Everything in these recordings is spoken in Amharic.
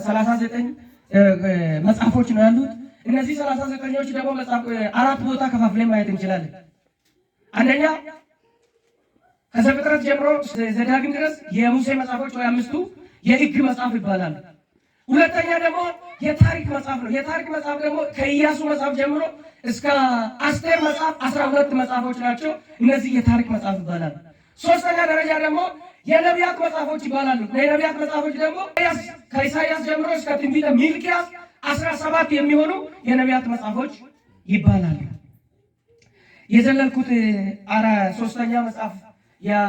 39 መጽሐፎች ነው ያሉት። እነዚህ 39ኞች ደግሞ መጽሐፍ አራት ቦታ ከፋፍለን ማየት እንችላለን። አንደኛ ከዘፍጥረት ጀምሮ ዘዳግም ድረስ የሙሴ መጽሐፎች ወይ አምስቱ የሕግ መጽሐፍ ይባላል። ሁለተኛ ደግሞ የታሪክ መጽሐፍ ነው። የታሪክ መጽሐፍ ደግሞ ከኢያሱ መጽሐፍ ጀምሮ እስከ አስቴር መጽሐፍ 12 መጽሐፎች ናቸው። እነዚህ የታሪክ መጽሐፍ ይባላል። ሶስተኛ ደረጃ ደግሞ የነቢያት መጽሐፎች ይባላሉ። የነቢያት መጽሐፎች ደግሞ ከኢሳይያስ ጀምሮ እስከ ትንቢተ ሚልክያስ 17 የሚሆኑ የነቢያት መጽሐፎች ይባላሉ። የዘለልኩት ሶስተኛ መጽሐፍ ያ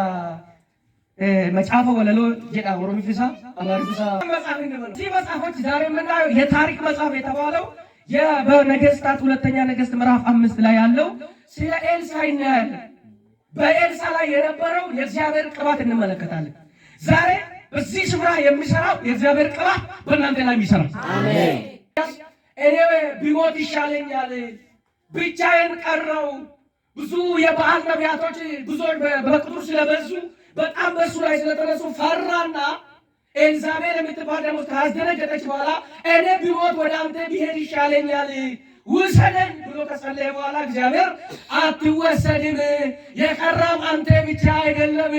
መጽሐፈ ወለሎ ጀዳ ኦሮሚፍሳ አማርፍሳ መጽሐፍ እንደሆነ እዚህ መጽሐፎች ዛሬ የምናየው የታሪክ መጽሐፍ የተባለው በነገሥታት ሁለተኛ ነገሥት ምዕራፍ 5 ላይ ያለው ስለ ኤልሳ እናያለን። በኤልሳ ላይ የነበረው የእግዚአብሔር ቅባት እንመለከታለን። ዛሬ በዚህ ስፍራ የሚሰራው የእግዚአብሔር ቅባት በእናንተ ላይ የሚሰራው አሜን። እኔ ቢሞት ይሻለኛል፣ ብቻዬን ቀረው፣ ብዙ የበዓል ነቢያቶች ብዙዎች በቁጥር ስለበዙ በጣም በሱ ላይ ስለተነሱ ፈራና ኤልዛቤል የምትባል ደግሞ ካስደነገጠች በኋላ እኔ ቢሞት ወደ አንተ ቢሄድ ይሻለኛል ውሰደን ብሎ ከጸለየ በኋላ እግዚአብሔር አትወሰድም፣ የቀረም አንተ ብቻ አይደለም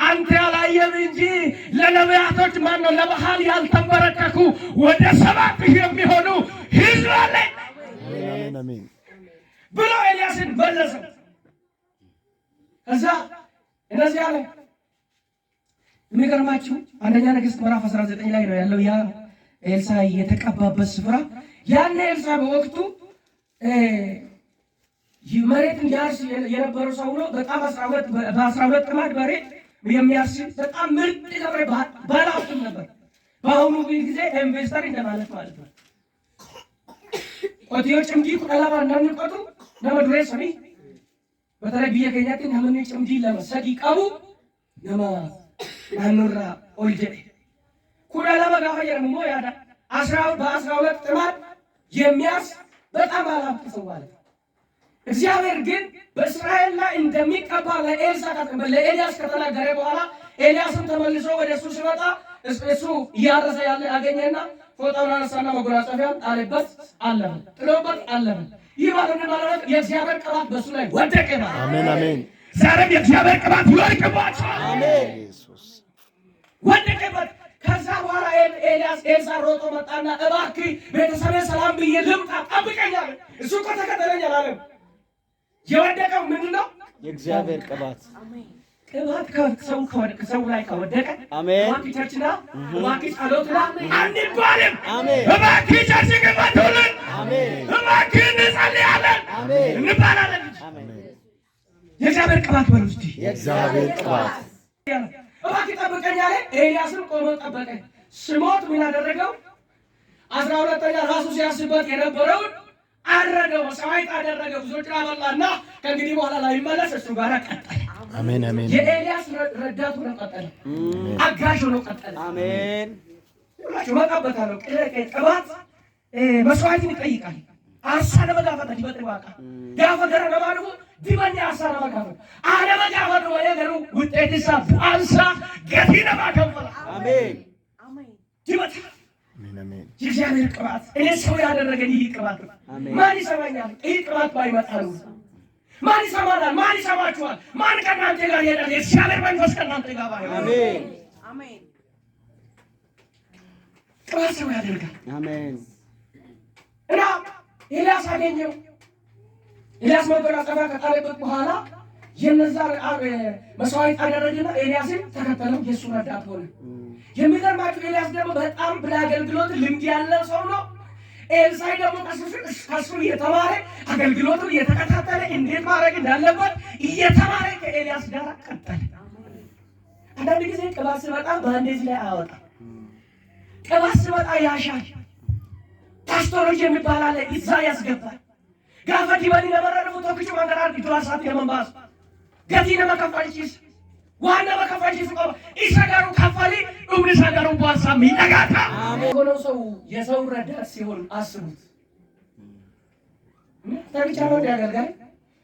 አንተ ያላየም እንጂ ለነቢያቶች ማነው ለበዓል ያልተንበረከኩ ወደ 7,000 የሚሆኑ ሕዝብ አለ ብሎ ኤልያስን መለሰው። ከዛ እነዚህ አለ የሚገርማችሁ አንደኛ ነገሥት ምዕራፍ 19 ላይ ነው ያለው ያ ኤልሳ የተቀባበት ስፍራ። ያኔ ኤልሳ በወቅቱ መሬት እንዲያርስ የነበረው ሰው ነው። በጣም 12 ጥማድ በሬ የሚያርስ በጣም ምርጥ ገበሬ ባለሀብትም ነበር። በአሁኑ ጊዜ ኢንቨስተር እንደማለት ማለት ነው። ቆቲዮ ጭምዲ ቁጠላባ እንደምንቆጡ ነመዱሬ ሰሚ በተለይ ብየ ከኛት ነምን ጭምዲ ለመሰዲ ቀቡ ነማ ናኑራ ኦልጀ ቁጠላባ ጋር የረሙ ያዳ 12 ጥማድ የሚያርስ በጣም ባለሀብት ሰው ማለት ነው። እግዚአብሔር ግን በእስራኤል ላይ እንደሚቀባ ለኤልያስ ከተናገረ በኋላ ኤልያስም ተመልሶ ወደ እሱ ሲመጣ እሱ እያረሰ ያለ አገኘና ፎጣውን አነሳና መጎናጸፊያን ጣለበት፣ አለፈ፣ ጥሎበት አለፈ። ይህ ማለት የእግዚአብሔር ቅባት በእሱ ላይ ወደቀ ማለት። አሜን አሜን። ዛሬም የእግዚአብሔር ቅባት ይወድቅባቸዋል። አሜን። ወደቀበት። ከዛ በኋላ ኤልሳ ሮጦ መጣና እባክህ ቤተሰቤ ሰላም ብዬ ልምጣ ጠብቀኝ አለ። እሱ እኮ ተከተለኝ አላለም። የወደቀው ምንድን ነው? የእግዚአብሔር ቅባት። ቅባት ከሰው ላይ ከወደቀ እባክህ ቸርችና እባክህ ጸሎትና አንባልም። እባክህ ቸርች ግባቱልን፣ እባክህ እንጸልያለን እንባላለን። የእግዚአብሔር ቅባት በሉ እስቲ የእግዚአብሔር ቅባት። እባክህ ጠብቀኝ አለ። ኤልያስም ቆሞ ጠበቀ። ስሞት ምን አደረገው? 12ኛ ራሱ ሲያስበት የነበረውን አረገው፣ መስዋዕት አደረገ፣ ብዙዎችን አበላና ከእንግዲህ በኋላ ላይመለስ እሱ ጋር ቀጠለ። አሜን አሜን። የኤልያስ ረዳቱ ነው ቀጠለ፣ አጋዥ ነው ቀጠለ። አሜን። ሁላችሁ መጣበታለሁ። ቅባት መስዋዕትን ይጠይቃል። አሳነ መጋፈት ይበጥባቃ ያፈገረ ለማድረጉ ዲበኛ አሳነ መጋፈት አለ መጋፈት ወደ ገሩ ውጤትሳ አንሳ ገቲና ማከፈለ። አሜን አሜን። ዲበታ አሜን። የእግዚአብሔር ቅባት እኔ ሰው ያደረገኝ ይህ ቅባት ነው። ማን ይሰማኛል? ይህ ቅባት ባይመጣ ነው ማን ይሰማናል? ማን ይሰማችኋል? ማን ከእናንተ ጋር ይሄዳል? የእግዚአብሔር መንፈስ ከእናንተ ጋር ባይሆን አሜን አሜን። ቅባት ሰው ያደርጋል። አሜን። እና ኤልያስ አገኘው። ኤልያስ መጎናጸፊያ ከጣለበት በኋላ የነዛ መስዋዕት አደረገና ኤልያስን ተከተለው፣ የእሱ ረዳት ሆነ። የሚገርማችሁ ኤልያስ ደግሞ በጣም ለአገልግሎት ልምድ ያለው ሰው ነው። ኤልሳዕ ደግሞ ከሱ እየተማረ አገልግሎቱን እየተከታተለ እንዴት ማድረግ እንዳለበት እየተማረ ከኤልያስ ጋር ቀጠለ። አንዳንድ ጊዜ ቅባት ሲመጣ በአንዴዝ ላይ አያወጣም። ቅባት ሲመጣ ያሻል። ፓስቶሮች የሚባል አለ፣ እዛ ያስገባል። ጋፈት ይበል ለመረደፉ ተክቹ መንገራር ይቷሳት የመንባስ ገቲነ መከፋልቺስ ዋና መከፋልቺስ ቆ ኢሰጋሩ ከፋሊ ኡምሪ ሰጋሩ ባሳሚ ነጋታ ሆኖ ሰው የሰው ረዳት ሲሆን አስቡት። ተብቻው ያገልጋል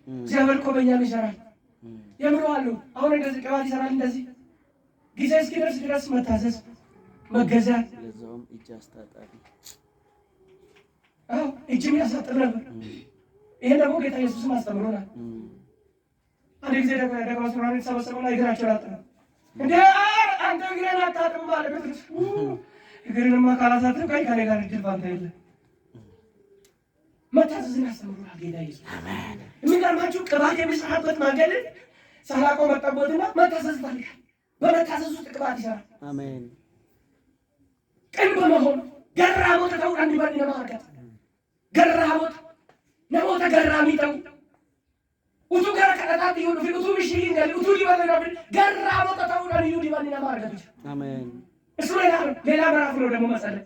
እግዚአብሔር እኮ በእኛም ይሰራል። የምረዋሉ አሁን እንደዚህ ቅባት ይሰራል። እንደዚህ ጊዜ እስኪደርስ ድረስ መታዘዝ መገዛት ለዛውም እጅ አስታጣቢ እጅም ያሳጥብ ነበር። ይሄን ደግሞ ጌታ ኢየሱስም አስተምሮናል። አንድ ጊዜ ደቀ መዛሙርቱ ተሰበሰቡና እግራቸውን አጠቡ። እንዴ አንተ እግሬን አታጥብ ማለት ነው። እግሬንማ ካላሳጥብ ከኔ ጋር እድል ፋንታ የለም። መታዘዝን አስተምሮናል ጌታ ኢየሱስ። አሜን። የሚገርማችሁ ቅባት የሚሰራበት መንገድ ሳላውቀው መጣበትና መታዘዝ ፈልጋል። በመታዘዝ ውስጥ ቅባት ይሰራል። አሜን። ቅን በመሆን ገራሞት ተው አንዲባን ለማርጋት ገራሞት ነሞተ ገራሚተው ኡቱ ገራ ከዳት ይሁን ፊቱ ምሽሪ እንደ ኡቱ ሊባል ነው ገራሞት ተው አንዲባን ለማርጋት አሜን። እሱ ሌላ ምዕራፍ ነው ደግሞ መሰለ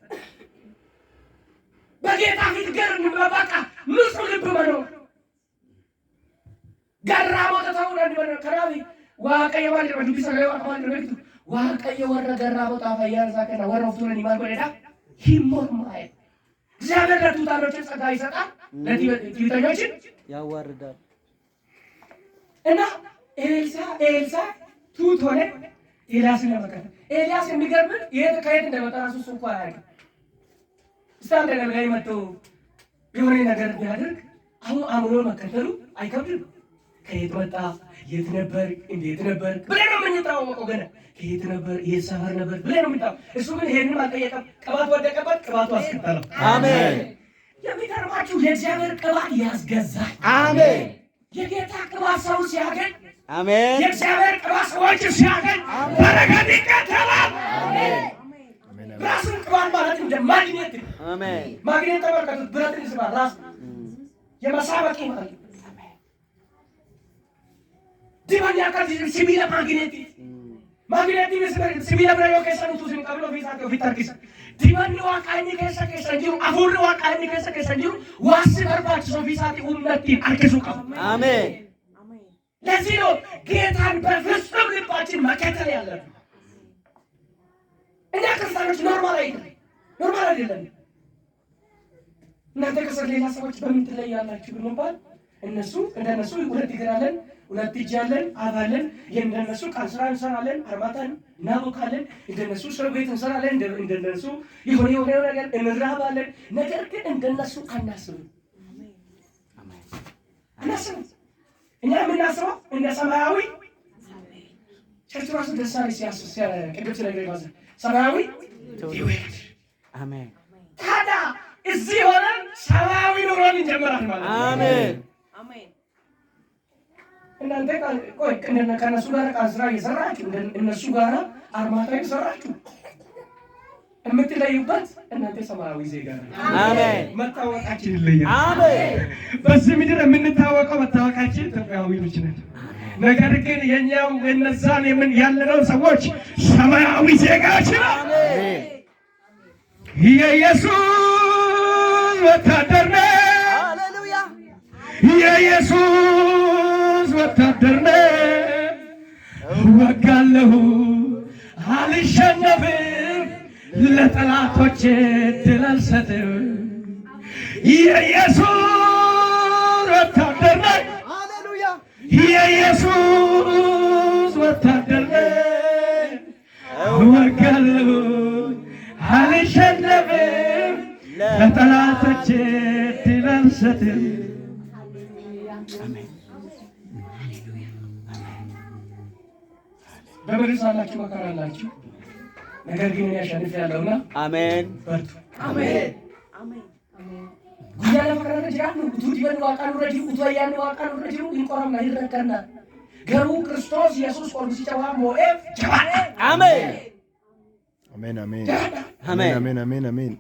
በጌታ ፊት ገርን በቃ ንጹህ ልብ መኖር ገራሞት ተው አንዲባን ከራቢ ዋቀየ ማለት ነው ቢሰለው አማን ነው ዋቀየ ወረ ገራሞት አፋያን ሳከና ወረፍቱን ይማል ወደዳ ሂሞርማይ እግዚአብሔር ለቱታሮችን ጸጋ ይሰጣል፣ ለትዕቢተኞችን ያዋርዳል። እና ኤልሳ ቱት ሆነ ኤልያስን ለመከተል ኤልያስ የሚገርም ከየት እንደመጣ ራሱ እሱ እንኳን አያውቅም። እስታንደ ላይ መጥቶ የሆነ ነገር ቢያደርግ አሁን አምሮ መከተሉ አይከብድም። ከየት መጣ፣ የት ነበር፣ እንዴት ነበር ብለህ ነው የምንታወቀው። ገና ከየት ነበር፣ የት ሰፈር ነበር ብለህ ነው የምንታወቀው። እሱ ግን ይሄንን አልጠየቀም። ቅባት ወደቀበት፣ ቅባቱ አስከተለው። አሜን። የሚገርማችሁ የእግዚአብሔር ቅባት ያስገዛል። አሜን። የጌታ ቅባት ሰው ሲያገኝ፣ አሜን። የእግዚአብሔር ቅባት ሰዎች ሲያገኝ በረከት ይከተላል። አሜን። ራሱን ቅባት ማለት እንደ ማግኔት፣ አሜን። ማግኔት ተመልከቱት፣ ብረትን ይስባል። ራሱ የመሳበቂ ማለት Dimani akan sibila magneti sibila berapa kesan itu sih kalau bisa ke fitar kisah. Dimani wakani kesan jiru, afur wakani kesan jiru, wasi berbat so bisa di ummati arkesuka. Amin. Amin. Lazilo kita berfisum lipatin maketa ya Allah. Ini akan sangat normal aja. Nanti keserlihan sama coba minta ya Allah cukup nampak. እንደነሱ ሁለት እግር አለን፣ ሁለት እጅ አለን፣ አፍ አለን። እንደነሱ ቃል ስራ እንሰራለን፣ አርማታን እናቦካለን። እንደነሱ ሰው ቤት እንሰራለን፣ እንደነሱ የሆነ ነገር እንራባለን። ነገር ግን እንደነሱ አናስብም። እኛ የምናስበው እንደ ሰማያዊ ቸርች ራሱ ደሳሌ ሲያስስ ቅዱስ ነገር ይባላል ሰማያዊ ህይወት። አሜን። ታዲያ እዚህ ሆነን ሰማያዊ ኑሮን እንጀምራለን ማለት ነው። አሜን። እናንተ ቆይ ከነሱ ጋር ቃል ስራ እየሰራችሁ እነሱ ጋር አርማታ እየሰራችሁ የምትለዩበት እናንተ ሰማያዊ ዜጋ ናችሁ። አሜን። መታወቃችን ይለያል። አሜን። በዚህ ምድር የምንታወቀው መታወቃችን ኢትዮጵያዊዎች ነን። ነገር ግን የኛው የነዛን ያለነው ሰዎች ሰማያዊ ዜጋዎች ነን። አሜን። የኢየሱስ ወታደር ነን። ሃሌሉያ። የኢየሱስ ወታደር ነን። እወጋለሁ አልሸነፍም፣ ለጠላቶቼ ድል አልሰጥም። የኢየሱስ ወታደር ነን። ሃሌሉያ። የኢየሱስ ወታደር ነን። እወጋለሁ አልሸነፍም፣ ለጠላቶቼ ድል አልሰጥም። በምድር ሳላችሁ መከራ አላችሁ፣ ነገር ግን ያሸንፍ ያለውና አሜን። በርቱ። አሜን። አሜን። ጉያ ለፈቀረ ጅራኑ ቱቲ በን ዋቃኑ ረጂ ኡቶያን ዋቃኑ ረጂ ይቆራም ላይ ይረከና ገሩ ክርስቶስ ኢየሱስ ቆርሲ ጨዋ ሞኤፍ ጨዋ። አሜን። አሜን። አሜን። አሜን። አሜን። አሜን።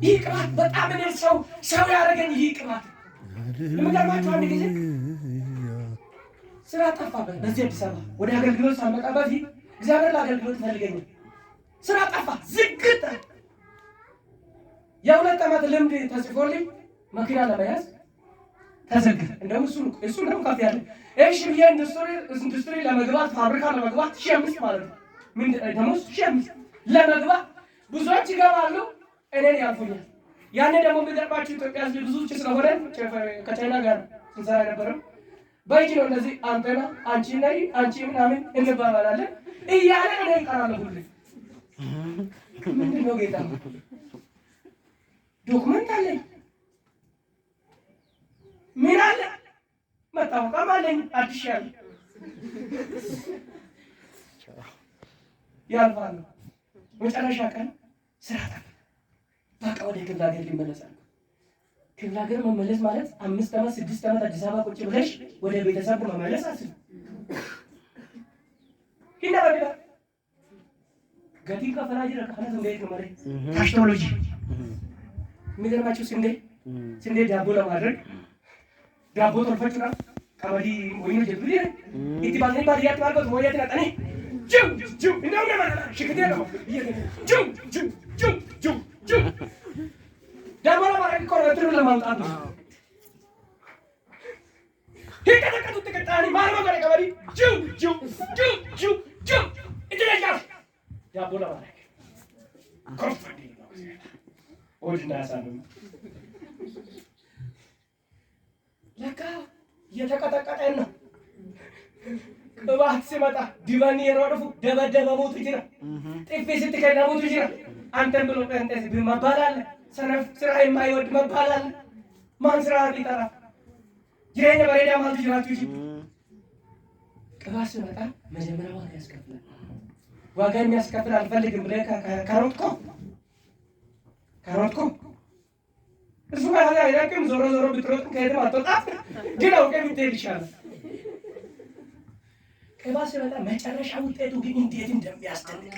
ይህ ቅባት በጣም እኔ ሰው ያደረገኝ ይህ ቅባት ለምንድነው? አንድ ጊዜ ስራ ጠፋበት። በዚህ አዲስ አበባ ወደ አገልግሎት ሳመጣ በፊት እግዚአብሔር ለአገልግሎት ፈልገኝ ስራ ጠፋ። ዝግት የሁለት ዓመት ልምድ ተጽፎልኝ መኪና ለመያዝ ተዘጋ። እንደውም እሱ ነው ከፍ ያለ እሺ ኢንዱስትሪ ለመግባት ፋብሪካ ለመግባት 5,000 ማለት ነው። ምን ደሞዝ 5,000 ለመግባት ብዙዎች ይገባሉ፣ እኔን ያልፉኛል። ያኔ ደግሞ የሚገርማችሁ ኢትዮጵያ ህዝብ ብዙ ስለሆነ ከቻይና ጋር እንሰራ ነበረው። በእጅ ነው እንደዚህ አንተና አንቺ ነይ አንቺ ምናምን እንባባላለን እያለ እኔ እቀራለሁ። ሁሉ ምንድን ነው ጌታ? ዶክመንት አለኝ፣ ምን አለ መታወቂያም አለኝ፣ አድሻለሁ። ያልፋል። መጨረሻ ቀን ስራ በቃ ወደ ክፍለ ሀገር ሊመለሳል። ክፍለ ሀገር መመለስ ማለት 5 ዓመት 6 ዓመት አዲስ አበባ ቁጭ ብለሽ ወደ ቤተሰብ መመለስ አስብ። ይናበቃ ገቲ ከፈላጅ ረካና ዘንዴት ነው ማለት ታሽቶሎጂ የሚገርማችሁ ስንዴ ዳቦ ለማድረግ ዳቦ ተፈጭና ቀበዲ ወይኔ ጀብሪ ኢቲ ባኔ ባዲያት ማለት ወያት ናጠኔ ጁ እንደው ነው ማለት ሽክቴ ነው ጁ ዳቦ ለማድረግ ኮረትሩ ለማውጣት ነው ሄከተከቱ ተከታኒ ማርማ ጋር ቀበዲ ጁ ኢትለጃ ዳቦ ለማድረግ ኮርፋዲ ነው ወጅና ያሳምን ለካ የተቀጠቀጠን ነው። ቅባት ሲመጣ ዲባኒ የሮድፉ ደበደበሙት ይጅራ ጥፊ ስትከዳሙት ይጅራ አንተን ብሎ ቀንተስ በመባላል ሰነፍ ስራ የማይወድ መባላል ማን ስራ ሊጠራ ጅሬኛ በሬዳ ማለት ይጅራቱ ይጅ ቅባት ሲመጣ መጀመሪያ ዋጋ ያስከፍላል። ዋጋ የሚያስከፍል አልፈልግም ብለህ ካሮትኮ እሱ ጋር አይደለም። ዞሮ ብትሮጥ ከሄድም አትወጣም። ግን አውቀህ ብትሄድ ይሻላል። ቅባት ሲመጣ መጨረሻ ውጤቱ ግን እንዴት እንደሚያስደንቅ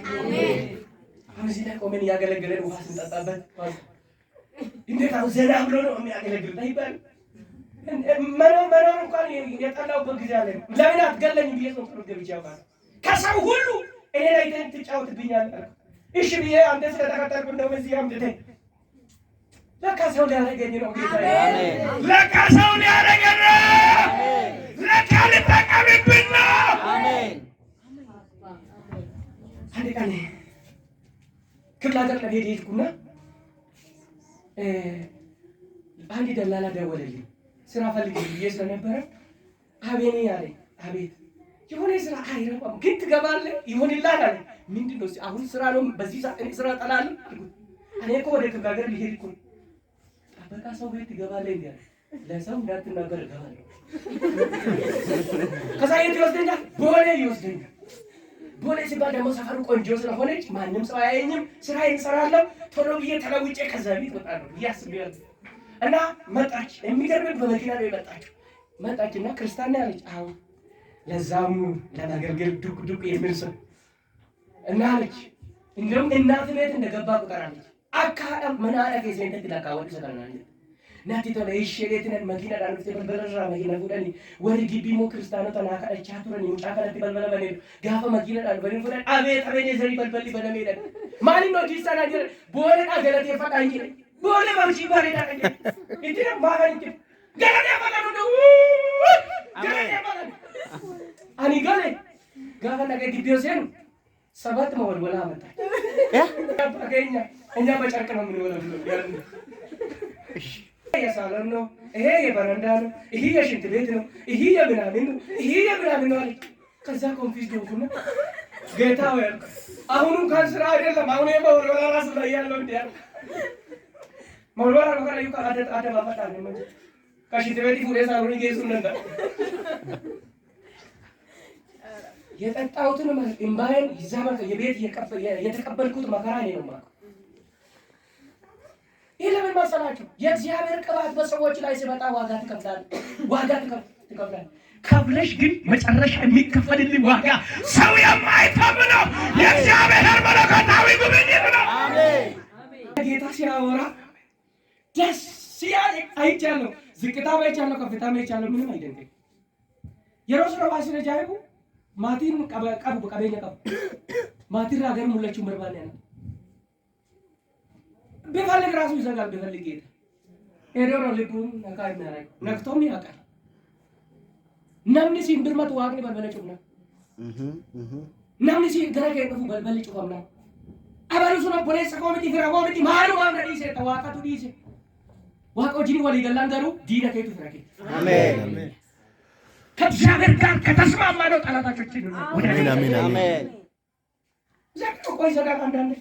አሁን እዚህ ላይ ቆመን እያገለገለን ውሃ ስንጠጣበት እንዴት አሁን ዘና ብሎ ነው የሚያገለግል አይባል። መኖር እንኳን የጠላሁበት ጊዜ አለ። ለምን አትገለኝ ብዬ ነው ጥሩ ገብቼ ያውቃል። ከሰው ሁሉ እኔ ላይ ትጫወትብኛለህ። እሺ ብዬ አንተ ስለተከተልኩ እንደው በዚህ አምጥተኝ ለካ ሰው ሊያደርገኝ ነው ጌታዬ። አሜን። ለካ ሰው ሊያደርገኝ ነው። አሜን። ለካ ሊጠቀምብኝ ነው። አሜን። አንድ ቀን ክፍለ ሀገር ለሄድ ሄድኩና አንድ ደላላ ደወለልኝ። ስራ ፈልግ ብዬ ስለነበረ አቤኔ አለኝ። አቤት የሆነ ስራ አይረባም ግን ትገባለህ ይሆንልሃል አለ። ምንድን ነው አሁን ስራ ነው በዚህ ሰዓት እኔ ስራ እጠላለሁ አልኩት። እኔ እኮ ወደ ክፍለ ሀገር ሊሄድ እኮ በቃ ሰው ቤት ትገባለህ እንዴ? ለሰው እንዳትናገር እገባለሁ። ከዛ የት ይወስደኛል? ቦሌ ይወስደኛል። ቦሌ ሲባል ደግሞ ሰፈሩ ቆንጆ ስለሆነች ማንም ሰው አያየኝም። ስራዬን እሰራለሁ። ቶሎ ብዬ ተለውጬ ከዛ ቤት እወጣለሁ ብዬ አስቤያለሁ። እና መጣች። የሚገርምህ በመኪና ነው የመጣችው። መጣችና ክርስቲያን ነው ያለች። አዎ ለዛሙ ለማገልገል ዱቅ የሚል ሰው እና አለች። እንደውም እናት ቤት እንደገባ ቁጥር አለች አካዳም ምን አረገ ዘንተ ተላካወጥ ሰከናል ናቲ ተለ ይሽሌትን መኪና ዳንተ በልበለራ መኪና ጉዳኒ ወሪ ግቢ ሞ ክርስቲያኖ ተናካ ቻቱረን ሙጫካለት በልበለ በኔ ጋፋ መኪና ዳን በኔ ፈዳ አቤት አቤት ዘሪ በልበሊ በለሜደ ማን ነው ዲሳና ጀ ቦለና ገለቴ ፈቃንጂ ቦለ ማምጪ ባሬ ዳንጂ እንዴ ማጋንጂ ገለቴ ፈቃኑ ነው ገለቴ ፈቃኑ አኒ ገለ ጋፋ ነገ ግቢው ሲን ሰባት መወልወላ አመጣ ያባገኛ እኛ በጨርቅ ነው የምንወለው ያለው። እሺ የሳሎን ነው፣ ይሄ የበረንዳ ነው፣ ይሄ የሽንት ቤት ነው፣ ይሄ የምናምን ነው፣ ይሄ የምናምን ነው አለች። ከዛ ኮንፊውዝ ሆንኩና ጌታ ወይ አሁንም ካን ስራ አይደለም አሁን የመወልወላ ራስ ላይ ያለው እንዴ መወልወላ ነው ካላዩ አደባባታ ነው ከሽንት ቤት ፉሬ ሳሎን ይገዙ ነበር። የጠጣሁትን እምባዬን ይዛመር የቤት የተቀበልኩት መከራ ነው ማለት ይሄ ለምን መሰላችሁ? የእግዚአብሔር ቅባት በሰዎች ላይ ሲመጣ ዋጋ ትከፍላለህ። ከፍለሽ ግን መጨረሻ የሚከፈልልህ ዋጋ ሰው የማይከፍለው የእግዚአብሔር መለኮታዊ ጉብኝት ነው። አሜን። ጌታ ሲያወራ ደስ ያለኝ አይቻለሁ። ዝቅታም አይቻለሁ፣ ከፍታም አይቻለሁ። ምንም አይደንቀኝ። የሮስ ረባስ ለጃይቡ ማቲን ቀቡ ቀበኛ ቀቡ ማቲን ራገር ሙለቹ መርባለ ነው ቢፈልግ ራሱ ይዘጋል። ቢፈልግ ጌታ ሄዶ ነው ልቡን ነካ የሚያደርግ ነክቶም ያውቃል። namni siin birmatu waaqni balbala cufna namni siin gara kee dhufu balballi cufamna abalu sun obboleessa koo miti fira koo miti maalu waan na dhiise ta waaqatu dhiise waaqa wajjin walii gallaan garuu diina keetu fira kee አሜን ከእግዚአብሔር ጋር ከተስማማ ነው ጠላታችን። አሜን አሜን አሜን። ዘቅቶ ጠንቅቆ ይዘጋል። አንዳንዴ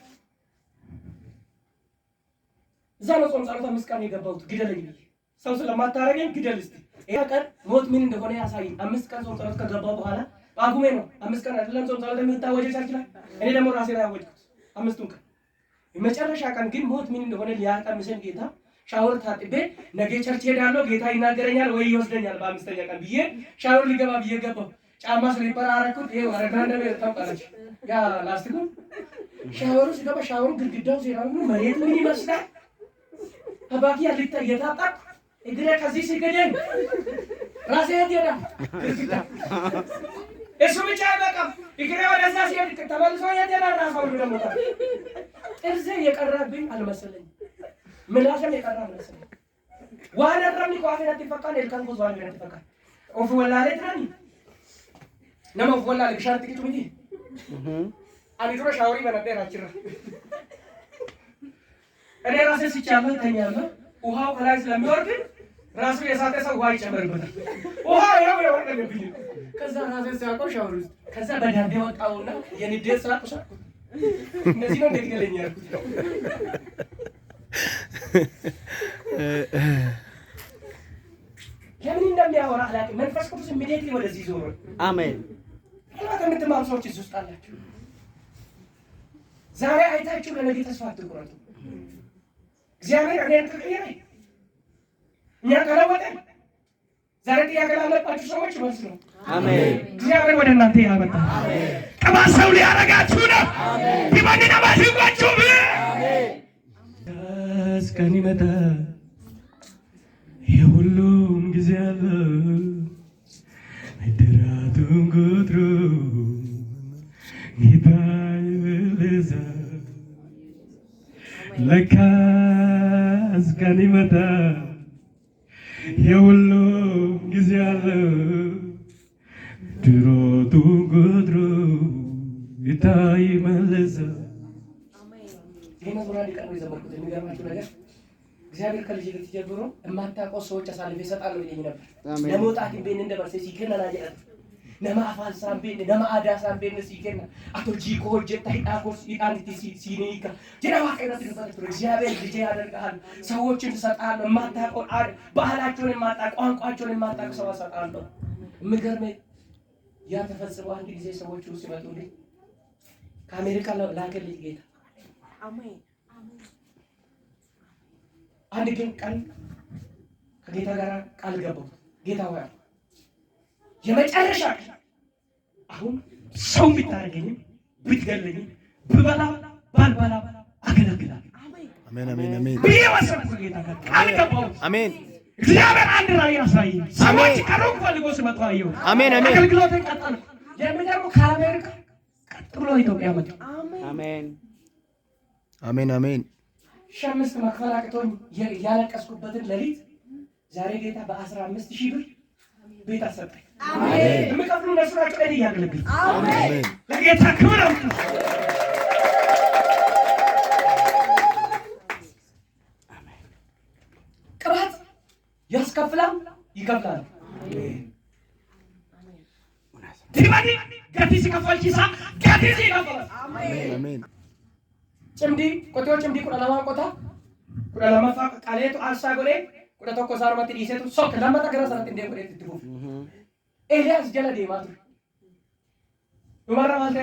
እዛ ነው ጾም ጸሎት 5 ቀን የገባሁት ግደለኝ ብዬ ሰው ስለማታረገኝ ግደል እስቲ ይሄ ቀን ሞት ምን እንደሆነ ያሳይ። 5 ቀን ጾም ጸሎት ከገባሁ በኋላ ጳጉሜ ነው 5 ቀን አይደለም ጾም ጸሎት የሚታወጀው ቸርች ላይ እኔ ደግሞ ራሴ ላይ ያወጅኩት 5ቱን ቀን። የመጨረሻ ቀን ግን ሞት ምን እንደሆነ ሊያቀምሰኝ ጌታ ሻወር ታጥቤ ነገ ቸርች ሄዳለሁ ጌታ ይናገረኛል ወይ ይወስደኛል በ5ኛ ቀን ብዬ ሻወር ሊገባ ብዬ ገባሁ። ጫማ ስሊፐር አደረኩት። ይሄ ወረዳ እንደበ ተጣጣለች ያ ላስቲኩ ሻወሩ ሲገባ ሻወሩ ግድግዳው ሲራው መሬት ምን ይመስላል አባኪ ያልታ የታጣቅ እግሬ ከዚህ ሲገደኝ ራሴ ሄዳ እሱ ብቻ አይበቃም። እግሬ ወደዛ ሲሄድ ተመልሶ የቴና ራሳው ደግሞ ጥርሴ የቀረብኝ አልመሰለኝ ምላሽም የቀረ አልመሰለኝ ዋና ረምኒ ቋፈናት ይፈቃል elkan ኮዝ ዋና ይፈቃል ኦፍ ወላለ ትራኒ ነማ ወላለ ቢሻት ጥቂቱ እንጂ አሊድሮ ሻወሪ በነበር አጭራ እኔ ራሴ ሲቻለው ተኛለሁ። ውሃው ከላይ ስለሚወርድ ራሱ የሳተ ሰው ውሃ ይጨመርበታል። ውሃው ያው ያወርደብኝ ከዛ ራሴ ሲያቆም ሻወር ውስጥ ከዛ በዳቤ ወጣውና የንዴት ስራ ተሻኩ እንደዚህ ነው እንደገለኝ ያልኩት ለምን እንደሚያወራ አላውቅም። መንፈስ ቅዱስ ኢሚዲየትሊ ወደዚህ ዞሮ አሜን። ከምትማሩ ሰዎች እዚህ ውስጥ አላችሁ። ዛሬ አይታችሁ ለነገ ተስፋ አትቁረጡ። እግዚአብሔር እኔን ከቀየረኝ እኛ ከለወጠን ዛሬ ጥያቄ ላለባችሁ ሰዎች መልስ ነው። አሜን። እግዚአብሔር ወደ እናንተ ያመጣል። አሜን። ቅባት ሰው ሊያረጋችሁ ነው። አሜን። ይባንና ባሽባችሁ አሜን። እስከን ይመጣ የሁሉም ጊዜ አለ ድራቱን ቁጥሩ ይታይልዛ ለካ እስከን ይመጣ የሁሉም ጊዜ አለ ድራቱን ቁጥሩ ይታይልዛ የሚገርማችሁ ነገር እግዚአብሔር ከልጅነት ጀምሮ የማታውቀው ሰዎች አሳልፌ እሰጣለሁ ይለኝ ነበር። ለመውጣት ቤን እንደበርሴ ሲከናና ያለ ነማፋን ሳምቤን ነማአዳ ሳምቤን ሲከና አቶ ጂኮ ጀታ ሂዳኮስ ይጣንቲ ሲኒካ ጀራዋ ከይነት ተፈጥሮ እግዚአብሔር ልጅ ያደርጋል። ሰዎችን እሰጣለሁ። የማታውቀው ባህላቸውን የማታውቀው ቋንቋቸውን የማታውቀው ሰው እሰጣለሁ። የሚገርመኝ ያ ተፈጽሞ አንድ ጊዜ ሰዎች ውስጥ ሲመጡልኝ ከአሜሪካ ላከልኝ ጌታ አሜን። አንድ ግን ቀን ከጌታ ጋር ቃል ገባሁ። ጌታ ሆይ የመጨረሻ አሁን ሰው ቢታረገኝ ብትገለኝ ብበላ ባልበላ አገለግላለሁ። አሜን አሜን አሜን ቢወሰንኩ ጌታ ጋር ቃል ገባሁ። አሜን። እግዚአብሔር አንድ ራእይ አሳየኝ። ሰዎች ከሩቅ ፈልጎ ሲመጡ አየሁ። አሜን አሜን። አገልግሎትን ቀጠልኩ። የሚገርመው ከአሜሪካ ቀጥ ብሎ ኢትዮጵያ መጡ። አሜን አሜን አሜን። 5,000 መክፈል አቅቶኝ ያለቀስኩበትን ሌሊት ዛሬ ጌታ በ15,000 ብር ቤት አሰጠኝ። አሜን። የምከፍሉ እነሱ ናቸው። እኔ እያገለግል አሜን። ለጌታ ክብር ነው። አሜን። ቅባት ያስከፍላል፣ ይከፍላል። አሜን። ዲማኒ ጋቲ ሲከፈል ኪሳ ጋቲ ሲከፈል አሜን አሜን። ጭምዲ ቆቴው ጭምዲ ቁዳላማ ቆታ ቁዳላማ ፋቅ ቃሌቱ አንሳ ጎሌ ቁዳ tokko ሳርማት ዲሴቱ ሶክ ለማታ ገራሰራት እንደ ቆዴት ትቡ ኤልያስ ጀለ ዴማቱ ኡማራ ማለ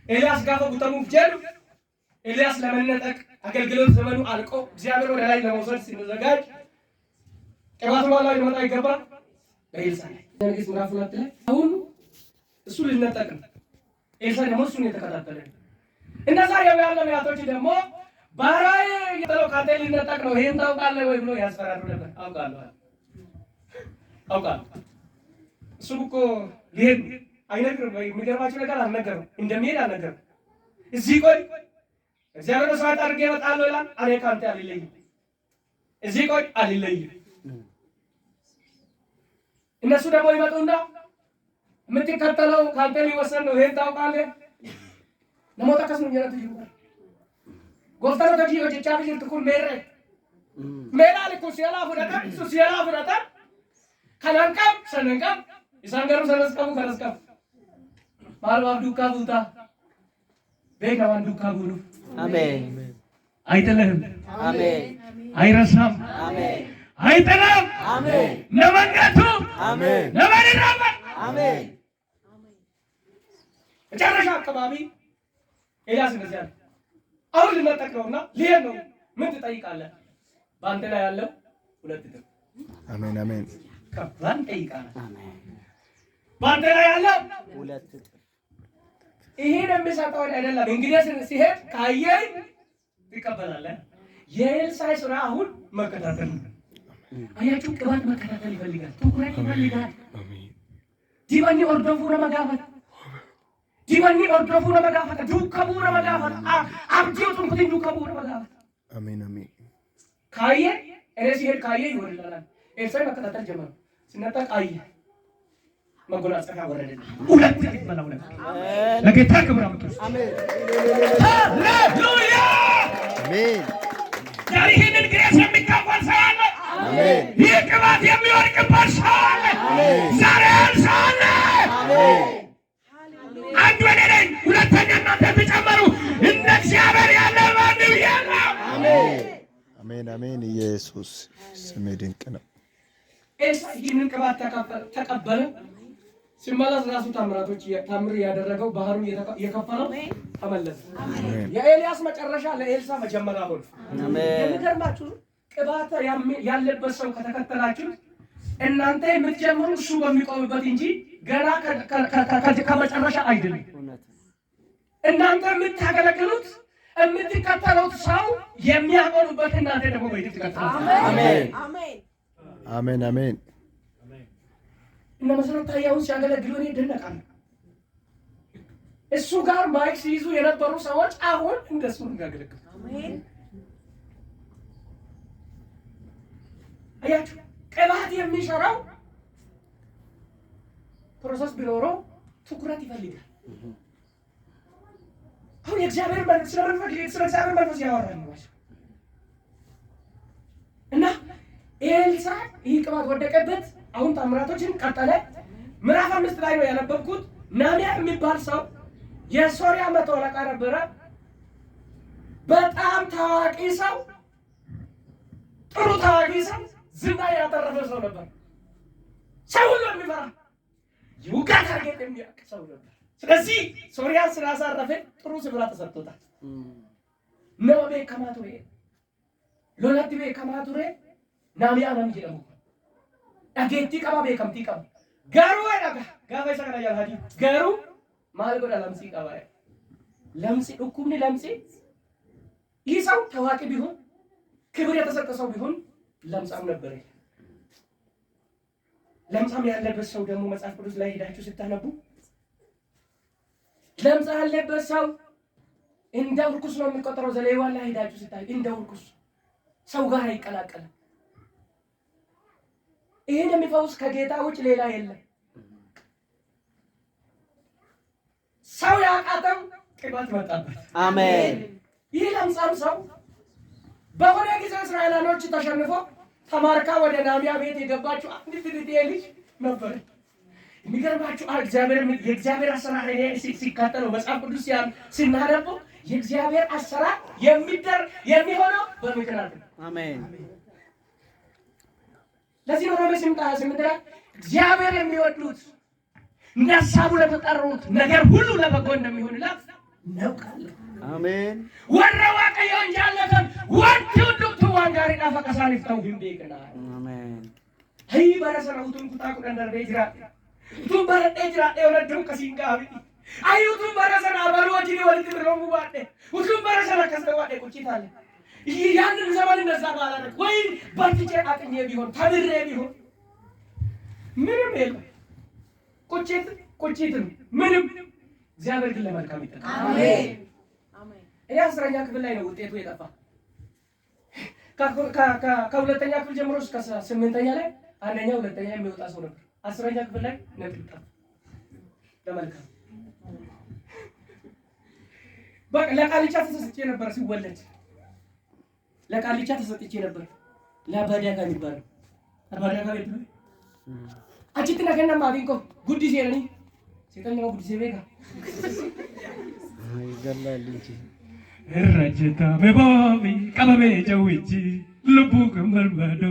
ኤልያስ ጋፈ ጉተሙ ጀሉ ኤልያስ ለመነጠቅ አገልግሎት ዘመኑ አልቆ እግዚአብሔር ወደ ላይ ለመውሰድ ሲዘጋጅ ቅባቱ ላይ ይመጣ ይገባል። በኤልሳ ንግስ ምዕራፍ 2 ላይ አሁን እሱ ሊነጠቅ ነው። ኤልሳ ደግሞ እሱን የተከታተለ እንደዛ ያለው ያቶች ደግሞ ባራይ የተለው ካቴ ሊነጠቅ ነው ይሄን ታውቃለህ ወይ ብሎ ያስፈራሩ ነበር። አውቃለሁ እሱ እኮ ሊሄድ አይነግርም ወይ የሚገርማችሁ ነገር አልነገረም። እንደሚሄድ አልነገረም። እዚህ ቆይ እግዚአብሔር ሰው አድርጌ እመጣለሁ ይላል። እኔ ካንተ አልለይም። እዚህ ቆይ አልለይም። እነሱ ደግሞ ይመጡና የምትከተለው ካንተ ሊወሰን ነው ይሄን ታውቃለህ ነሞታ ከስኑ ይላል ይሁን ጎፍታሮ ተጂ ወጀቻ ቢል ትኩል ሜራ ለኩ ሲያላ ፍራታ ሱ ሲያላ ፍራታ ከላንካም ሰነንካም ይሳንገሩ ሰነስካሙ ከረስካም ማርባብ ዱካ ቡታ ቤካዋን ዱካ ቡሉ አሜን አይጥልህም አሜን አይረሳም አሜን አይጥልም አሜን ለመንገቱ አሜን ለመንራባ አሜን መጨረሻ አካባቢ ኤልያስ እንደዚህ አለ። አሁን ልነጠቅ ነውና ልሄድ ነው። ምን ትጠይቃለህ? በአንተ ላይ ያለው 2 እጥፍ። አሜን አሜን። ከባድ ጠይቃለህ። አሜን በአንተ ላይ ያለው 2 እጥፍ። ይሄን የሚሰጠው አይደለም። እንግዲህ ሲሄድ ካየኝ ትቀበላለህ። የኤልሳዕ ስራ አሁን መከታተል ነው። አያችሁ፣ ቅባት መከታተል ይፈልጋል፣ ትኩረት ይፈልጋል። ዲባኒ ኦርዶፉ ረመጋፈት ዲባኒ ኦርዶፉ ረመጋፈት ዱከቡ ረመጋፈት አብጂውቱን ኩቲን ዱከቡ ረመጋፈት አሜን አሜን። ካየ እኔ ሲሄድ ካየ ይወርዳል። ኤልሳዕ መከታተል ጀመረ። ሲነጠቅ አየ፣ መጎናጸፊያ ወረደልኝ። 2 ይበላው ነበር። ለጌታ ክብር አምጡ። አሜን ሃሌሉያ አሜን ዛሬ ይህንን ግሬስ የሚካፈል ሰው አለ። አሜን። ይህ ቅባት የሚወድቅበት ሰው አለ። ዛሬ ሰው አለ። አንድ ወደ ነኝ፣ ሁለተኛ እናንተ ተጨመሩ። እንደ እግዚአብሔር ያለ ማንም የለም። አሜን አሜን። ኢየሱስ ስም ድንቅ ነው። ኤልሳዕ ይህንን ቅባት ተቀበለ። ሲመለስ ራሱ ታምር ያደረገው ባህሩን የከፈለው ተመለሰ። የኤልያስ መጨረሻ ለኤልሳዕ መጀመሪያ ሆነ። የሚገርማችሁ ቅባት ያለበት ሰው ከተከተላችሁ እናንተ የምትጀምሩ እሱ በሚቆምበት እንጂ ገና ከመጨረሻ አይደለም። እናንተ የምታገለግሉት የምትከተሉት ሰው የሚያቆሙበት እናንተ ደግሞ በይት ትከተላላችሁ። አሜን አሜን አሜን። እነ መሰረት ታያውን ሲያገለግሉ እኔ እደነቃለሁ። እሱ ጋር ማይክ ሲይዙ የነበሩ ሰዎች አሁን እንደሱ እንዲያገለግሉ አያችሁ። ቅባት የሚሰራው ፕሮሰስ ቢኖረው ትኩረት ይፈልጋል። አሁን የእግዚአብሔር መንፈስ ስለ እግዚአብሔር መንፈስ ያወራል እና ኤልሳዕ ይህ ቅባት ወደቀበት። አሁን ታምራቶችን ቀጠለ። ምዕራፍ 5 ላይ ነው ያነበብኩት። ናሚያ የሚባል ሰው የሶሪያ መቶ አለቃ ነበረ። በጣም ታዋቂ ሰው፣ ጥሩ ታዋቂ ሰው፣ ዝና ያተረፈ ሰው ነበር። ሰው ሁሉ የሚፈራ ይውጋት አርጌት የሚያውቅ ሰው ነበር። ስለዚህ ሶሪያን ስላሳረፈ ጥሩ ስፍራ ተሰጥቶታል። ነወቤ ከማቱሬ ሎላት ቤ ከማቱሬ ናሚያ ነው ይጀምሩ አጌቲ ቀባ ቤከምቲ ቀባ ጋሩ ወዳጋ ጋፋ ሰከና ያልሃዲ ጋሩ ማል ጎዳ ለምሲ ቀባ ለምሲ ዱኩምኒ ለምሲ ይህ ሰው ታዋቂ ቢሆን ክብር የተሰጠ ሰው ቢሆን ለምጻም ነበር። ለምጻም ያለበት ሰው ደግሞ መጽሐፍ ቅዱስ ላይ ሄዳችሁ ስታነቡ ለምጻ ያለበት ሰው እንደ ርኩስ ነው የሚቆጠረው። ዘሌዋን ላይ ሄዳችሁ ስታይ እንደ ርኩስ ሰው ጋር አይቀላቀልም። ይሄን የሚፈውስ ከጌታ ውጭ ሌላ የለም። ሰው ያቃተው ቅባት መጣበት። አሜን። ይህ ለምጻም ሰው በሆነ ጊዜ እስራኤላኖች ተሸንፎ ተማርካ ወደ ናሚያ ቤት የገባችው አንዲት ልጅ ነበር። የሚገርማችሁ የእግዚአብሔር አሰራር ሲካተለው መጽሐፍ ቅዱስ ሲናነበው የእግዚአብሔር አሰራር የሚሆነው በምክንያት ነው። አሜን። ለዚህ ነው ሮሜ 8:28 ላይ እግዚአብሔር የሚወዱት እንደ ሐሳቡ ለተጠሩት ነገር ሁሉ ለበጎ እንደሚሆንላት እናውቃለን። አሜን። ወረ ዋቀዮን ጃለተን ወንቱ ዱቱ ዋንጋሪ ዳፈቀሳን ይፍተው ቢንዴቅና አሜን። አይ በረሰራውቱን ኩታቁ ደንደር ቤጅራ ቱን በረጤ ጅራ የወለደው ከሲንጋቢ አዩቱን በረሰና በሮጂ ወልት ብሮሙ ባደ ሁሉም በረሰና ከሰዋደ ቁጭታለ ያንን ዘመን እንደዛ ባላረክ ወይ ባትጨ አጥኜ ቢሆን ተብሬ ቢሆን ምንም የለም። ቁጭት ምንም እግዚአብሔር ግን ለመልካም ይጠቀማል። አሜን አሜን። እኔ 10ኛ ክፍል ላይ ነው ውጤቱ የጠፋ። ከሁለተኛ ክፍል ጀምሮ እስከ 8ኛ ላይ አንደኛ ሁለተኛ የሚወጣ ሰው ነበር። 10ኛ ክፍል ላይ ነጥብ ጠፋ ለመልካም። በቃ ለቃልቻ ተሰጥቼ ነበር ሲወለድ ለቃልቻ ተሰጥቼ ነበር። ለበደጋ የሚባለው በደጋ ቤት ነው። አጭትና ከነማ ቢንኮ ጉዲስ የለኝ ሲተኛው ጉዲስ ቤጋ ይዘላል እንጂ ረጀታ በባቢ ቀበቤ ጀውጂ ልቡ ከመርባዶ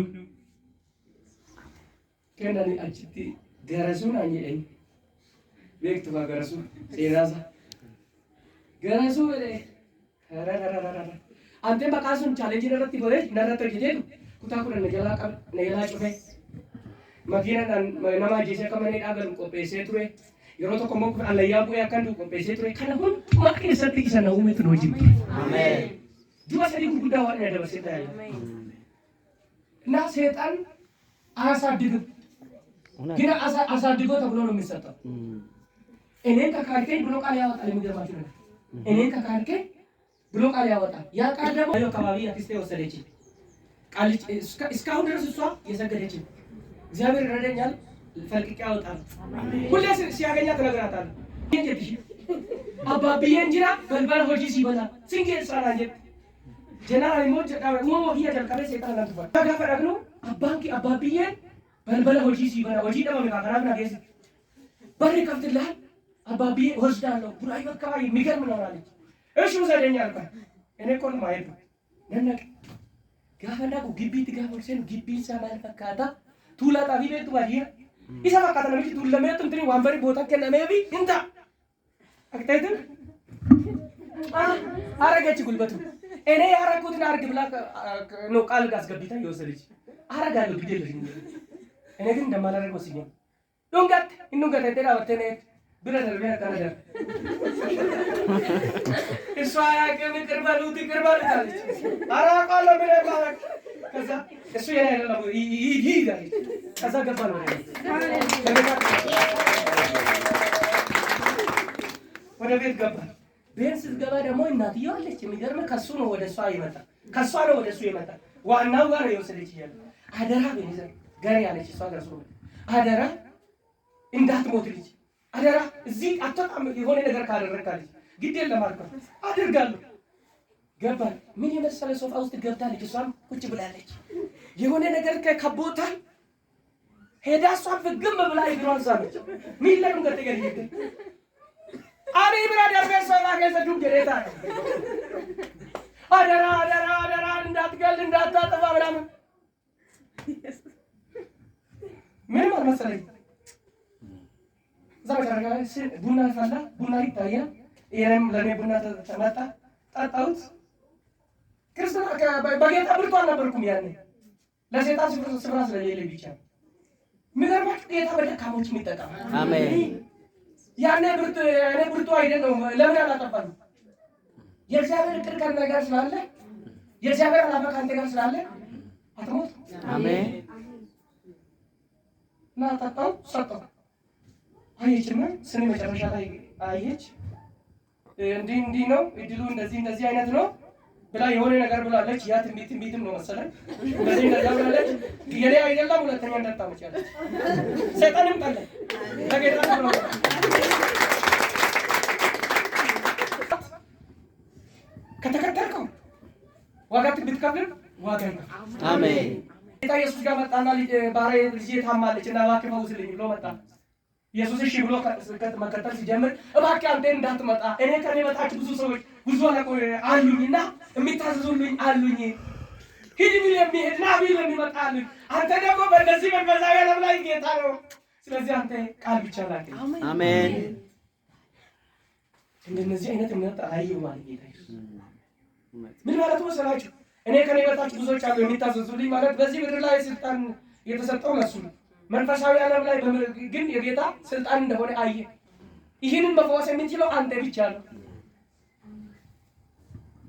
ከናኒ አጭቲ ገረሱን አንየኝ ቤክቱ ገረሱ ሴራዛ ገረሱ አንተ በቃሱን ቻሌንጅ ነረት ይበለች ነረት ይጀዱ ኩታኩረ ነጀላ ቀብ ነጀላ ጩፌ መኪና ነማ ጂሰ ከመኔ ዳገል ቆጴሴ ቱሬ yeroo tokko immoo allayyaa bu'ee akkan du'u qopheessee ture kana hundumaa keessatti isa na uumetu nu wajjin ameen du'a sadii gurguddaa waan na dabarsee tajaajila እና ሰይጣን አያሳድግም ግን አሳድጎ ተብሎ ነው የሚሰጠው እኔን ከካድከኝ ብሎ ቃል ያወጣል የሚገርማችሁ ነገር እኔን ከካድከኝ ብሎ ቃል ያወጣል ያ ቃል ደግሞ አካባቢ አክስቴ ወሰደችኝ ቃል እስካሁን ድረስ እሷ የሰገደችኝ እግዚአብሔር ይረዳኛል ፈልቅቄ አወጣለሁ ሁሌ ሲያገኛት እነግራታለሁ እንጂ አባብዬ እንጀራ በልበል ሆጂ ሲበላ ሲንጌ ሰራኝ ጀነራል ሞጅ ዳሞ ይያ ደልቀበ ሰይጣን ለምቷል ተጋፈራግኑ አባንኪ አባብዬ በልበል ሆጂ ሲበላ ሆጂ ደግሞ መካከራና ገዝ በሬ ከፍትልሃል አባብዬ ወስዳለሁ ቡራይ በካባይ የሚገርም ነው አለች እሺ ወሰደኝ አልኩ እኔ እኮ ነው ማየት ነነቅ ጋፈናቁ ግቢ ትጋፈርሰን ግቢ ሰማል ፈካታ ቱላታ ቢቤቱ ባዲያ isa fakkaata namichi tuulameetu intini waan bari bootan kennameefi hinta akteetin አረገች ጉልበቱ እኔ ያረኩትን አርግ ብላ ነው ቃል አስገብታ ይወሰደች አረጋለሁ ግዴለሽ እኔ ግን እንደማላረግ ወስኜ ዶንጋት እንንገት ተራ ወተኔ ብለህ ለቢያ ካናዳ እሷ ያገም ቅርባሉት አለች አራቃለሁ ብለህ ባረክ ከዛ እሱ የኔ አይደለም ይይጋል ከዛ ገባ ነው ወደ ቤት ገባ ቤት ስትገባ ደግሞ እናትየው አለች የሚገርም ከሱ ነው ወደ እሷ ይመጣ ከሷ ነው ወደ እሱ ይመጣ ዋናው ጋር የወሰደች ይያል አደራ በኔዘ ጋር ያለች እሷ ጋር ነው አደራ እንዳትሞት ልጅ አደራ እዚህ አትወጣም የሆነ ነገር ካደረካለች ግድ የለም አልኳት አድርጋለሁ ገባ ምን የመሰለ ሶፋ ውስጥ ገብታለች እሷም ቁጭ ብላለች የሆነ ነገር ከቦታል ሄዳ እሷም ፍግም ብላ ይግሯን ሳለች ምን ለምን ገተገኝ አሪ ብራ ደርበሳ ማገዘዱ ገሬታ አደራ እንዳትገል እንዳታጠፋ ምናምን ምን መሰለኝ ዛሬ ቡና ፈላ ቡና ይታያል ይሄም ለኔ ቡና ተመጣ ጠጣሁት ክርስቲያን በጌታ ብርቱ አልነበርኩም ያኔ ለሰይጣን ስፍራ ስለሌለኝ ብቻ ምንርማችሁ ጌታ በደካሞች የሚጠቀም አሜን ያኔ ብርቱ አይደለም ለምን አላጠፋንም የእግዚአብሔር እቅድ ከእናንተ ጋር ስላለ የእግዚአብሔር ዓላማ ከአንተ ጋር ስላለ አትሞት አሜን እና ጠጣው ሰጠው አየችና ስለ መጨረሻ ላይ አየች እንዲህ ነው እድሉ እንደዚህ አይነት ነው ብላ የሆነ ነገር ብላለች ያ ትንቢትም ነው መሰለኝ እንደዚህ ነገር ብላለች የኔ አይደለም ሁለተኛ እንዳታመጭ ያለች ሰይጣንም ጠለ ለጌታ ነው ከተከተልከው ዋጋት ብትከፍል ዋጋ ነው አሜን ጌታ ኢየሱስ ጋር መጣና ባሪያ ልጅ ታማለች እና እባክህ ፈውስልኝ ብሎ መጣ ኢየሱስ እሺ ብሎ መከተል ሲጀምር እባክህ አንተ እንዳትመጣ እኔ ከኔ በታች ብዙ ሰዎች ብዙ አሉኝና የሚታዘዙልኝ አሉኝ ሂድ ቢል የሚሄድ ና ቢል የሚመጣ አሉኝ አንተ ደግሞ በእንደዚህ መንፈሳዊ ዓለም ላይ ጌታ ነው ስለዚህ አንተ ቃል ብቻ ላክ አሜን እንደነዚህ አይነት እምነት አይ ማለት ጌታ ምን ማለት ነው ሰላችሁ እኔ ከኔ በታች ብዙዎች አሉ የሚታዘዙልኝ ማለት በዚህ ምድር ላይ ስልጣን የተሰጠው ለሱ ነው መንፈሳዊ ዓለም ላይ ግን የጌታ ስልጣን እንደሆነ አየ ይሄንን መፈወስ የምንችለው አንተ ብቻ ነው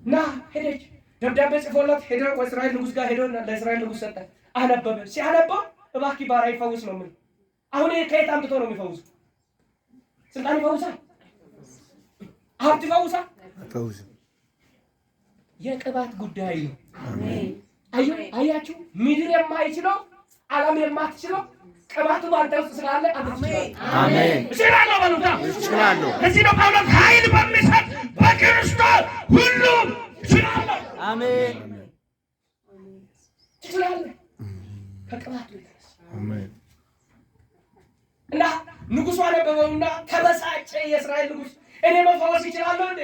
ና ሄደች ደብዳቤ ጽፎላት ሄዶ እስራኤል ንጉስ ጋር ሄዶ ለእስራኤል ንጉስ ሰጠ አነበበ ሲያነባ እባክህ ባሪያ ይፈውስ ነው ምን አሁን ከየት አምጥቶ ነው የሚፈውስ ስልጣን ይፈውሳል ሀብት ይፈውሳል የቅባት ጉዳይ ነው አሜን አያችሁ ምድር የማይችለው ዓለም የማትችለው ቅባቱ ባንተ ውስጥ ስላለ አሜን አሜን እችላለሁ በሉታ እችላለሁ ለዚህ ነው ጳውሎስ ኃይል በሚሰጥ በክርስቶስ ሁሉም እችላለሁ አሜን እችላለሁ ከቅባቱ አሜን እና ንጉሡ አነበበውና ተበሳጨ የእስራኤል ንጉሥ እኔ መፈወስ ይችላል እንዴ?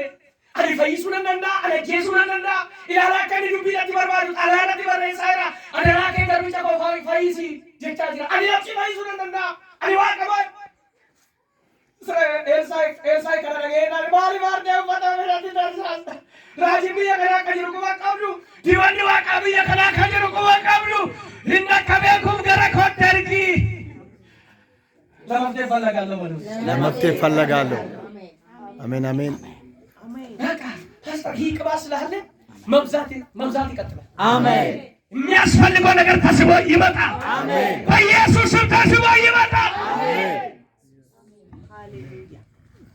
አሪ ፈይሱነንና አለጄሱነንና ኢላላከኒ ዱቢለት በርባዱ ጣላነት በረሳይራ አደራከ ገሩጫ ኮፋይ ፈይሲ ጀቻጅራ አሪ አፍሲ ፈይሱነንና አሪ ዋቀባ ኤልሳይ ከረገና ማሪ ማርደ ፈታመራት ደርሳስ ራጂሚያ ከራከ ጅሩ ቆባቀብዱ ዲወንዲ ዋቀብያ ከራከ ጅሩ ቆባቀብዱ እንደከበኩም ገረኮተርጊ ለመፍትሄ ፈለጋለሁ ማለት ለመፍትሄ ፈለጋለሁ። አሜን አሜን። በቃ ይህ ቅባት ስላለ መብዛት ይቀጥላል። አሜን። የሚያስፈልገው ነገር ተስቦ ይመጣል። አሜን። በኢየሱስ ስም ተስቦ ይመጣል። አሜን።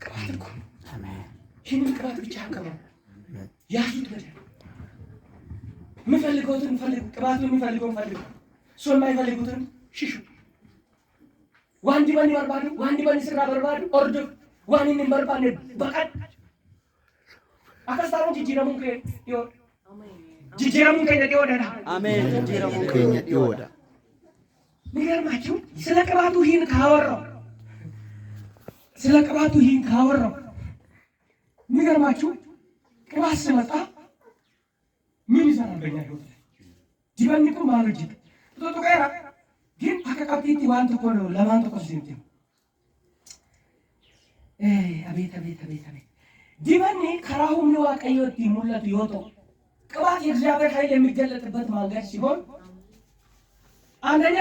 ቅባት እኮ አሜን። ይህንን ቅባት ብቻ አንቀበው ያዙት። በደንብ የምፈልገውትን ፈልጉ። ቅባቱ የሚፈልገውን ፈልጉ። እሱ የማይፈልጉትን ሽሹ። ዋንዲ በኒ በርባዱ ዋንዲ በኒ ስራ በርባዱ ኦርዶ ዋኒን በርባዱ በቀን አከስታሩን ጂጂረሙን ከዮ ጂጂረሙን ከየት ይወዳል? አሜን። ጂጂረሙን ከየት ይወዳል? የሚገርማችሁ ስለ ቅባቱ ይህን ካወራው የሚገርማችሁ ቅባት ሲመጣ ምን ይሰራል በእኛ ህይወት ላይ ዲበንቁ ማለጅ ቶቶ ጋራ ግን አከካቲቲ ዋንት እኮ ነው ለማን ተቆስንት አቤት ዲበኒ ከራሁም ነው አቀየት ሙላት ይወጣ ቅባት የእግዚአብሔር ኃይል የሚገለጥበት መንገድ ሲሆን አንደኛ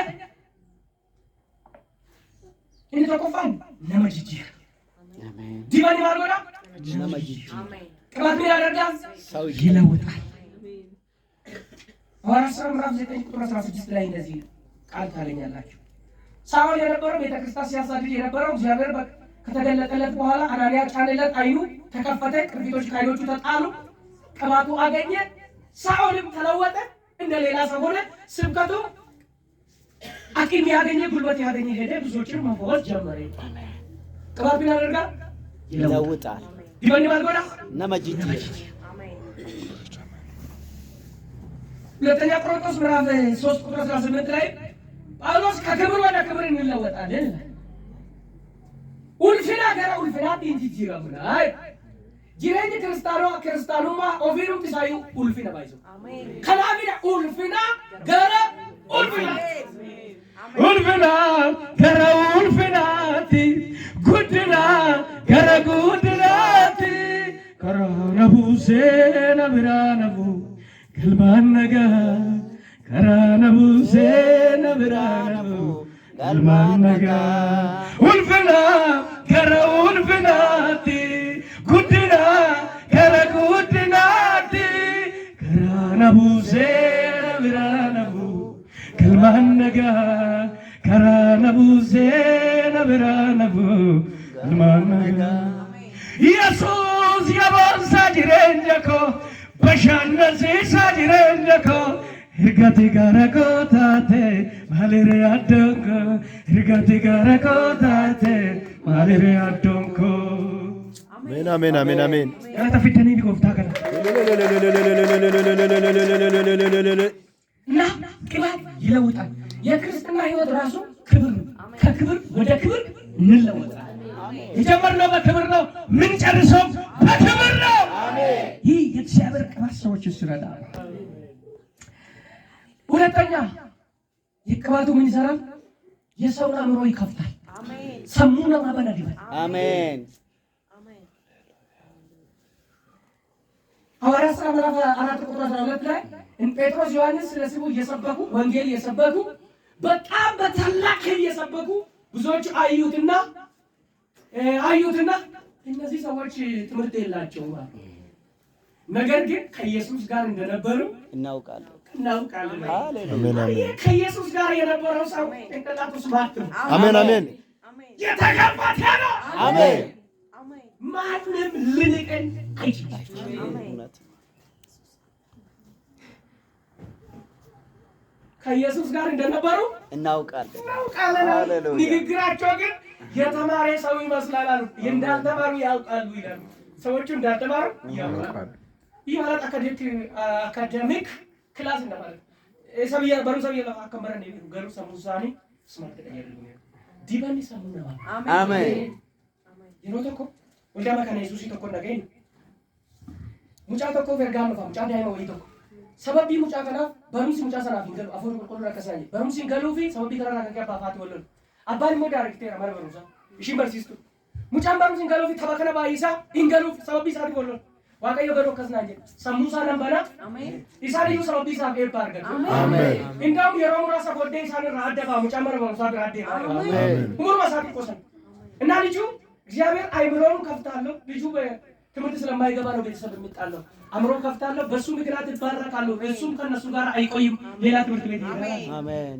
እንተቆፋን ነመጅጂ አሜን። ዲበኒ ማርጎዳ ነመጅጂ ቅባት ምን ያደርጋል? ሰው ይለውጣል። ሐዋርያት ሥራ ምዕራፍ 9 ቁጥር 16 ላይ እንደዚህ ቃል ታገኛላችሁ። ሳኦል የነበረው ቤተክርስቲያን ሲያሳድድ የነበረው እግዚአብሔር ከተገለጠለት በኋላ አናንያ ጫነለት፣ አይኑ ተከፈተ፣ ቅርፊቶች ከዓይኖቹ ተጣሉ፣ ቅባቱ አገኘ። ሳኦልም ተለወጠ፣ እንደ ሌላ ሰው ሆነ። ስብከቱ አቅም ያገኘ፣ ጉልበት ያገኘ ሄደ፣ ብዙዎችን መፈወስ ጀመረ። ቅባት ምን ያደርጋል? ይለውጣል። ዲበኒ ማልጎዳ ነመጅጂ ሁለተኛ ቆሮንቶስ ምዕራፍ 3 ቁጥር 18 ላይ ጳውሎስ ከክብር ወደ ክብር እንለወጣለን። ኡልፊና ገራ ኡልፊናት እንጂጂራሙና አይ ጂሬኝ ክርስቲያኑማ ኦፊሩም ትሳዩ ኡልፊና ባይዞ ከላቢና ኡልፊና ገራ ኡልፊናቲ ጉድና ገራ ጉድናቲ ከራነቡሴ ነብራነቡ ግልማነጋ ከራነቡሴ ነብራነቡ ግልማነጋ ኡልፊና ገራ ኡልፊናቲ ጉድና ገራ ጉድናቲ ከራነቡሴ ነብራነቡ ግልማነጋ ከራነቡሴ ነብራነቡ ግልማነጋ ኢየሱስ የቦንሳ ጅሬንጀኮ በሻነሲሳ ጅሬንጀኮ Hirgati gara kotate malire adonko hirgati gara kotate malire adonko አሜን አሜን አሜን። ያታ ፊተኒ ቢቆፍታ ከና እና ቅባት ይለውጣል። የክርስትና ህይወት ራሱ ክብር ነው። ከክብር ወደ ክብር እንለወጣለን። የጀመርነው በክብር ነው፣ ምን ጨርሰው በክብር ነው። ይህ የእግዚአብሔር ቅባት ሰዎች ይስራዳ። ሁለተኛ የቅባቱ ምን ይሰራል? የሰውን አእምሮ ይከፍታል። ሰሙና ማበላ ይባል። አሜን። ሐዋርያት ሥራ ምዕራፍ 4 ቁጥር 12 ላይ ጴጥሮስ ዮሐንስ ስለ ስሙ እየሰበኩ ወንጌል እየሰበኩ በጣም በታላቅ ኃይል እየሰበኩ ብዙዎች አዩትና እነዚህ ሰዎች ትምህርት የላቸውም፣ ነገር ግን ከኢየሱስ ጋር እንደነበሩ እናውቃለን። ከኢየሱስ ጋር የነበረው ሰው እንቅላቱ ስማት ነው። አሜን አሜን። የተከፈተ ነው። አሜን። ማንም ልንቀን አይችልም። ከኢየሱስ ጋር እንደነበሩ እናውቃለን። ንግግራቸው ግን የተማረ ሰው ይመስላል አሉ። እንዳልተማሩ ያውቃሉ ይላሉ። ሰዎቹ እንዳልተማሩ ያውቃሉ። ይህ ማለት አካዴሚክ ክላስ እንደማለት ሰብያ በሩ ሰብያ ለማከመረ ነው። ገሩ ሰሙሳኒ ስማርት ተቀየረ ዲባኒ ሰሙና አሜን። ይሮተኮ ወልዳ መካነ ኢየሱስ tokko dhaga'een mucaa tokko ergaan dhufa mucaa daa'ima wayii tokko sababii mucaa kanaaf barumsi mucaa sanaaf hin galu afur qulqulluun akkasii jedhe barumsi hin galuu fi sababii kanarraa kan ka'e abbaa faati wal lolu abbaan immoo daarekteera mana barumsaa ishiin barsiistu mucaan barumsi hin galuu fi tapha kana baay'isaa hin galuuf sababii isaatiif wal lolu waaqayyo garuu akkas naan jedhe sammuu isaa nan bana isaan iyyuu sababii isaaf eebba argatu indaa'u yeroo muraasa booddee isaan irraa adda ba'a mucaan mana barumsaa bira addeema umuruma isaatiif qosan እና ልጁ እግዚአብሔር አይምሮውን ከፍታለሁ ልጁ ትምህርት ስለማይገባ ነው ቤተሰብ የሚጣለው አምሮ ከፍታለሁ በሱ ምክንያት ይባረካሉ እሱም ከነሱ ጋር አይቆይም ሌላ ትምህርት ቤት ይሄዳል አሜን